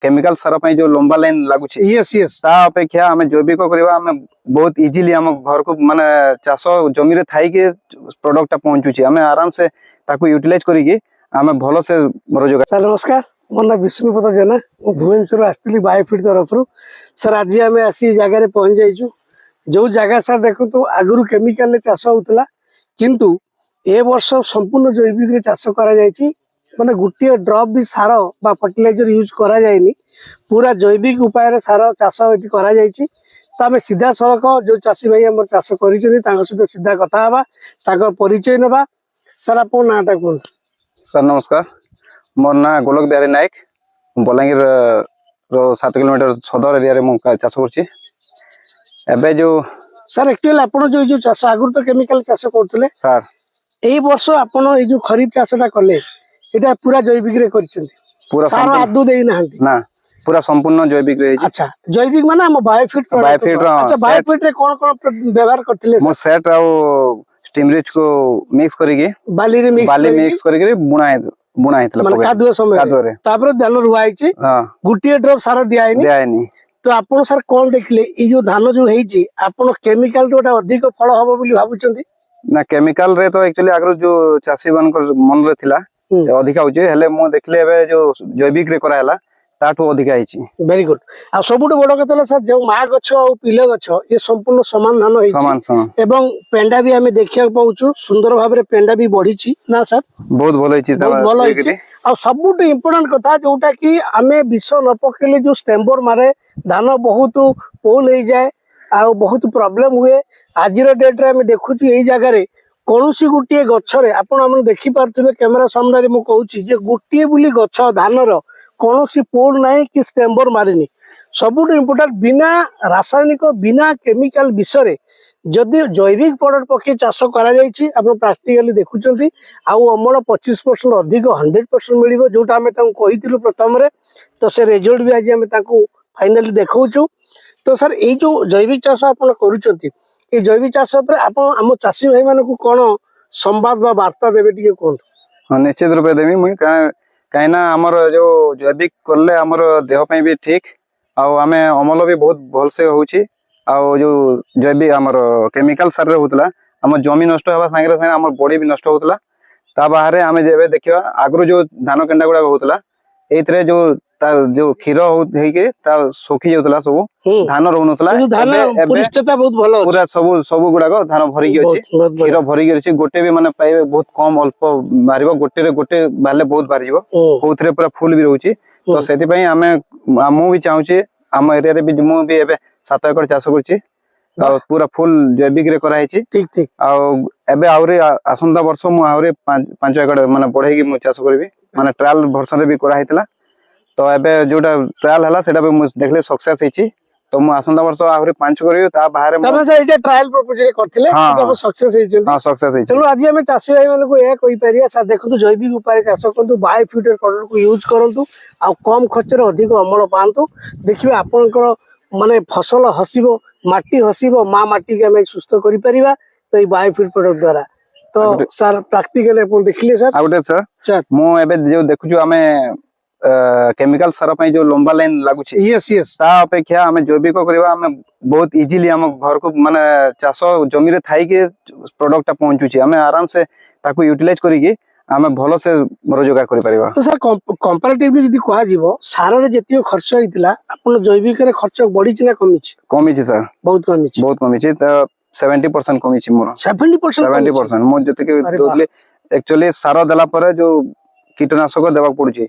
Chemical सार जो लंबा लाइन लागुची यस यस ता अपेक्षा आम जैविक करवा आम बहुत इजिली आम घर को माने चाष जमी रे थाई के प्रोडक्ट पहुंचुची आम आराम से ताकू यूटिलाइज करिकी आम भल से रोजगार। सर नमस्कार, मो ना विष्णुपद जेना, मु भुवनेश्वर आसती बायोफिट तरफ सर आज आम आसी जगह पहुंच जाइए जो जगह सर देखो आगुरी केमिकल चाष होता किंतु ए वर्ष संपूर्ण जैविक चाष करा माने गोटे ड्रॉप भी सार बा फर्टिलाइजर यूज करा जाएनी, पूरा जैविक उपाय सार चाष करा जाइए। तो आम सीधा सड़क जो चाषी भाई आम चाष कर सहित सीधा कथा हवा परिचय नवा। सर आप नाटा कहूँ। सर नमस्कार, मोर ना गोलक बिहारी नायक, बलांगीर 7 किलोमीटर सदर एरिया मु चाष कर जो सर एक्चुअली आप जो चाष आगुरी तो केमिकल चाष करते सर एई वर्ष आपण जो खरीफ चाषटा कले एटा पूरा जैविक रे करछन्ती, पूरा सार आदु देई नाहंती ना पूरा संपूर्ण जैविक रे। अच्छा जैविक माने हम बायोफिट प्रोडक्ट। अच्छा बायोफिट रे कोन कोन व्यवहार करथिले? मो सेट आ स्टीमरिच को मिक्स करिके बाली मिक्स करिके बुना हेतला माने कादुआ समय तापर धान रुआ आइछि। हां गुटिए ड्रॉप सार दियाइनी तो आपण सर कोन देखले ई जो धान जो हेछि आपण केमिकल जोटा अधिक फल हबो बोली भाबुचंती ना? केमिकल रे तो एक्चुअली आगरो जो चासी बन मन रे थिला अधिका होचे, हेले मो देखले एबे जो जैविक रे करा हला ताठो अधिका हिची। Very good. आ सबुट बड़ कतला सर जो मा गछ आ पिले गछ ये संपूर्ण समान धान हेछि समान एवं पेंडा भी हमें देखिया पाउछु सुंदर भाबरे रे पेंडा भी बढ़िछि ना सर? बहुत भलो हिची भलो हिची। आ सबुट इंपोर्टेंट कथा जोटा कि हमें विष न पकेले जो स्टेम्बर मारे धान बहुत पोल हो जाए आ बहुत प्रॉब्लम हुए। आज डेट रे हमें देखुछु एई जगह रे कौनसी गोटे गछरे आपण हम देखि पारथिबे कैमरा सामने रे मु कहूछि जे गोटे बुली गछ धानर कौनसी पोल नाही कि स्टेम्बर मारिनी। सबुठ इम्पोर्टेंट बिना रासायनिक बिना केमिकल विषय जदि जैविक प्रोडक्ट पके चाष करा जायछि आपण प्रैक्टिकली देखुचंती आउ अमल 25% अधिक 100% मिलिबो जोटा हमें तांको कहितिलु प्रथम रे। तो से रिजल्ट भी आज हमें तांको फाइनली देखौछु। तो सर ये जो जैविक चाष आपण करूचंती ये जैविक चाष पर आपण हम चाषी भाई मानकु कोन संवाद बा वार्ता देबे टिके कोन? हां निश्चित रूप देबी मुई काइना हमर जो जैविक करले हमर देह पई भी ठीक आ हमें अमल भी बहुत भल से होउची आ जो जैविक हमर केमिकल सार रे होतला हमर जमी नष्ट होबा संगे संगे हमर बॉडी भी नष्ट होतला। ता बाहर हमें जेबे देखिबा आगरो जो धान केंडा गुडा होतला एथरे जो क्षीर हे के ता सोखी जाउतला सब धान रहउनतला पुष्टता बहुत भलो पूरा सब गुडा धान भरी के अछि क्षीर भरी के अछि गोटे भी माने पाइबे बहुत कम अल्प मारिबो गोटे रे गोटे बाले बहुत बारि जिवो कोथरे पूरा फुल भी रहउची। तो सेति पई हमें मु भी चाहूची हम एरिया रे भी मु भी एबे 7 एकड़ चाष करछि आ पूरा फुल जैविक रे करा हेछि। ठीक ठीक आ एबे आउरे आसंता वर्ष मु आउरे 5 एकड़ माने बढ़े के मु चाष करबी माने ट्रायल वर्षन रे भी करा हेतला। तो एबे जोटा ट्रायल हला सेटा भी मु देखले सक्सेस हेछि। तो मु आसंता वर्ष आउरे 5 करियो ता बाहर तमे से एटा ट्रायल प्रपोजल करथिले तो सक्सेस हेछि। हां सक्सेस हेछि। चलो आज हमें चाषी भाई माने को ए कहि परिया सा देखु जैविक उपाय चाष करतु बायोफिट प्रोडक्ट को यूज करंतु आ कम खर्च रे अधिक अमल पांतु देखिबे आपनकर माने फसल हसिबो माटी हसिबो मा माटी के हमें सुस्त करि परिबा तो ई बायोफिट प्रोडक्ट द्वारा। तो सर प्रैक्टिकली अपन देखिले सर आउटे सर मु एबे जो देखुछु हमें केमिकल सार पई जो लंबा लाइन लागुची यस यस ता अपेक्षा हमें जैविक करवा हमें बहुत इजीली हम घर को माने चाष जमी रे थाई के प्रोडक्ट पहुंचुची हमें आराम से ताकू यूटिलाइज करिकी हमें भलो से रोजगार करि परिबा। तो सर कंपैरेटिवली यदि कहा जीवो सार रे जतियो खर्च होइतिला अपन जैविक रे खर्च बढ़ी छि ना कमी छि? कमी छि सर, बहुत कमी छि। त 70% कमी छि मोर 70% मो जति के दोले एक्चुअली सार देला पर जो कीटनाशक देबा पड़ुछि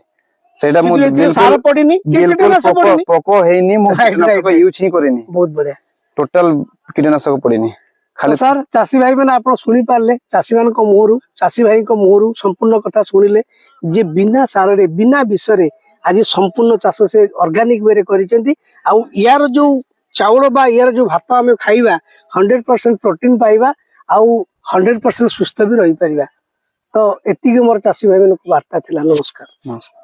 सेटा मु सार पड़िनी कीटनाशक पड़िनी पोको हेनी मु कीटनाशक यूज ही करेनी। बहुत बढ़िया टोटल कीटनाशक पड़िनी खाली। सर चाषी भाई मैंने आप शुणी पारे चाषी मान मुहरु चाषी भाई मुहरु संपूर्ण कथा शुणिले जे बिना सार रे बिना विष रे आज संपूर्ण चाष से ऑर्गेनिक वे करिसेंती आ यार जो चाउल बा यार जो भात आम खाइबा 100% प्रोटीन पाइबा आ 100% सुस्थ भी रही पारिबा। तो एतिके मोर चाषी भाई मान वार्ता थिला। नमस्कार।